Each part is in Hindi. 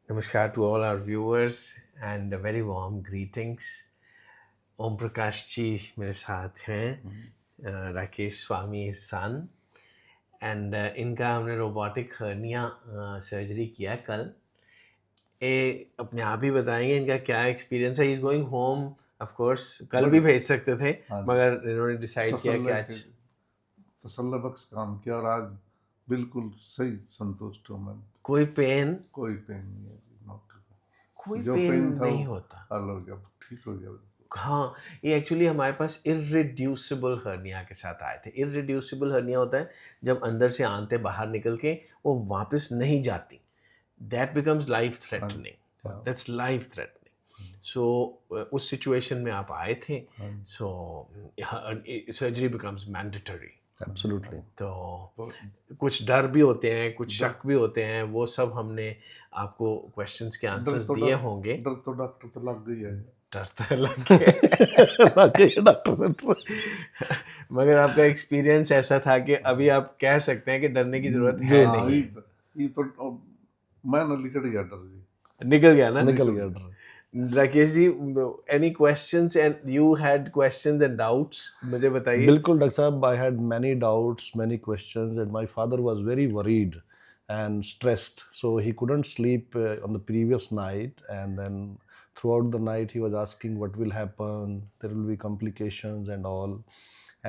Namaskar to all our viewers and a very warm greetings. Om Prakash ji मेरे साथ हैं, राकेश स्वामी सन एंड इनका हमने रोबोटिक हर्निया सर्जरी किया कल। ये अपने आप ही बताएंगे इनका क्या एक्सपीरियंस है। Is going home of course, कल भी भेज सकते थे मगर इन्होंने डिसाइड किया कि आज तसल्ली बख्श काम किया और आज बिल्कुल सही संतुष्ट हूँ मैं। कोई पेन नहीं है डॉक्टर का। कोई जो पेन पेन था नहीं वो होता। हल हो गया, ठीक हो गया। हाँ, ये एक्चुअली हमारे पास इर्रिड्यूसिबल हर्निया के साथ आए थे। इर्रिड्यूसिबल हर्निया होता है जब अंदर से आंतें बाहर निकल के वो वापस नहीं जाती। That becomes life threatening, that's life threatening. So उस सिचुएशन में आप आए थे, so surgery becomes mandatory. Absolutely. तो कुछ डर भी होते हैं, कुछ शक भी होते हैं, वो सब हमने आपको क्वेश्चंस के आंसर्स दिए होंगे। डर तो डॉक्टर तो लग गई है, डर तो लग गया डॉक्टर। मगर आपका एक्सपीरियंस ऐसा था कि अभी आप कह सकते हैं कि डरने की जरूरत है नहीं। ये तो मैं न निकल गया डर जी, निकल गया ना, निकल गया डर। Rakesh ji, any questions and you had questions and doubts, मुझे बताइए। बिल्कुल डॉक्टर साहब, I had many doubts, many questions and my father was very worried and stressed, so he couldn't sleep on the previous night, and then throughout the night he was asking what will happen, there will be complications and all.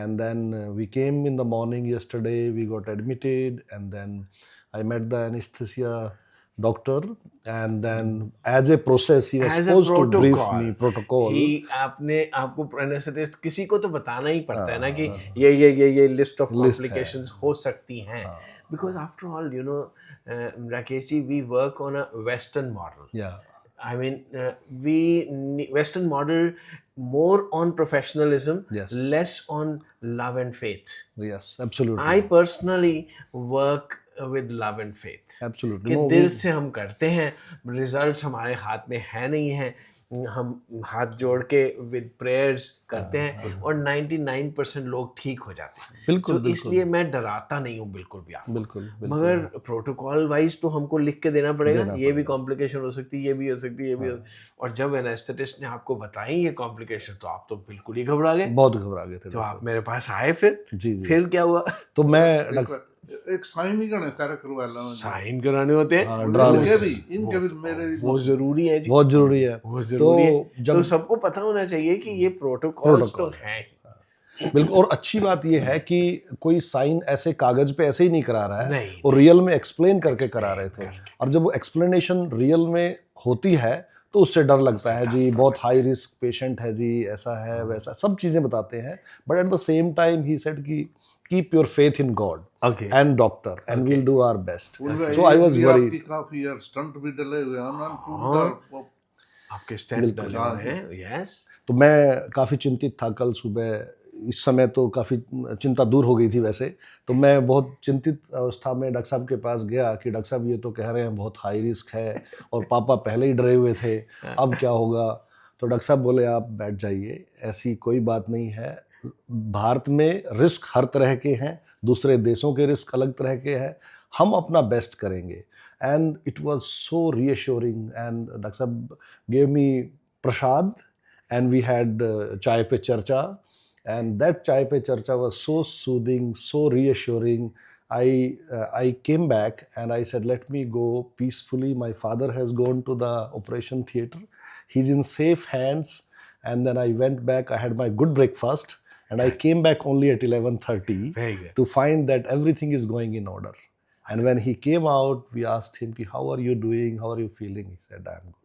And then we came in the morning yesterday, we got admitted, and then I met the anesthesia doctor, and then as a process he was As a supposed to brief protocol, me protocol. आपको anesthesist किसी को तो बताना ही पड़ता है ना कि ये लिस्ट ऑफ कॉम्प्लिकेशंस हो सकती हैं, because after all, you know, Rakesh ji, we work on a Western model. Yeah. I mean, Western model more on professionalism, Yes. less on love and faith. Yes, absolutely. I personally work with love and faith. Absolutely. कि No, दिल से हम करते हैं, रिजल्ट्स हमारे हाथ में है नहीं है, हम हाथ जोड़ के विद प्रेयर्स करते हैं और 99% लोग ठीक हो जाते हैं। बिल्कुल, तो इसलिए मैं डराता नहीं हूँ बिल्कुल भी आपको। बिल्कुल, मगर प्रोटोकॉल वाइज तो हमको लिख के देना पड़ेगा, ये भी कॉम्प्लिकेशन हो सकती है, ये भी हो सकती है, ये भी हो। और जब एनेस्थेटिस्ट ने आपको बताई ये कॉम्प्लिकेशन तो आप तो बिल्कुल ही घबरा गए। बहुत घबरा गए थे। तो आप मेरे पास आए फिर? जी। फिर क्या हुआ? तो मैं एक साइन ही करवा ला, साइन कराने होते हैं, इनके भी मेरे वो जरूरी है जी, बहुत जरूरी है। वो जरूरी है। तो सबको पता होना चाहिए कि ये प्रोटोकॉल्स तो हैं। बिल्कुल। और अच्छी बात ये है कि कोई साइन ऐसे कागज पे ऐसे ही नहीं करा रहा है, नहीं, और रियल में एक्सप्लेन करके करा रहे थे। और जब वो एक्सप्लेनेशन रियल में होती है तो उससे डर लगता है जी, बहुत हाई रिस्क पेशेंट है जी, ऐसा है वैसा, सब चीजें बताते हैं। But at the same time he said कि keep your faith in God and doctor and we'll do our best. So I was worried. काफी यार स्टंट भी डले हुए हैं, आपके स्टंट डले हुए हैं। यस। तो मैं काफ़ी चिंतित था कल सुबह। इस समय तो काफ़ी चिंता दूर हो गई थी वैसे। तो मैं बहुत चिंतित अवस्था में डॉक्टर साहब के पास गया कि डॉक्टर साहब ये तो कह रहे हैं बहुत हाई रिस्क है और पापा पहले ही डरे हुए थे, अब क्या होगा? तो डॉक्टर साहब बोले आप बैठ जाइए, ऐसी कोई बात नहीं है। भारत में रिस्क हर तरह के हैं, दूसरे देशों के रिस्क अलग तरह के हैं, हम अपना बेस्ट करेंगे। And it was so reassuring. And doctor साहब gave me prasad and we had chai pe charcha, and that chai pe charcha was so soothing, so reassuring. I came back and I said, let me go peacefully, my father has gone to the operation theater, he's in safe hands. And then I went back, I had my good breakfast, and I came back only at 11:30 to find that everything is going in order. And when he came out, we asked him, how are you doing, how are you feeling? He said, I'm good.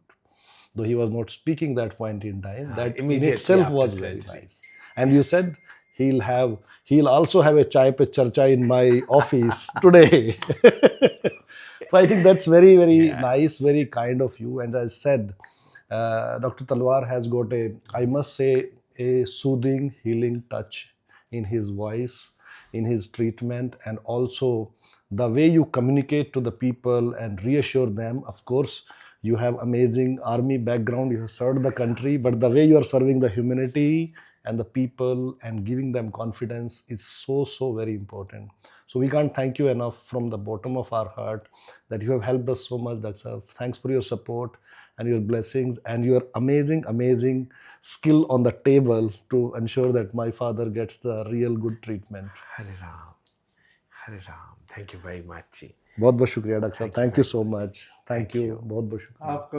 Though he was not speaking that point in time, that in itself was very nice. And you said he'll also have a chai pe charcha in my office today. So I think that's very, very nice, very kind of you. And as said, Dr. Talwar has got I must say, a soothing, healing touch in his voice, in his treatment, and also the way you communicate to the people and reassure them. Of course, you have amazing army background, you have served the country, but the way you are serving the humanity and the people and giving them confidence is so, so very important. So we can't thank you enough from the bottom of our heart that you have helped us so much, Dr. Sahab. Thanks for your support and your blessings and your amazing skill on the table to ensure that my father gets the real good treatment. Hare Ram. Hare Ram. Thank you very much. जी. बहुत बहुत शुक्रिया डॉक्टर साहब. Thank you thank you very so much. Much. Thank Thank you. you. बहुत बहुत शुक्रिया. आपका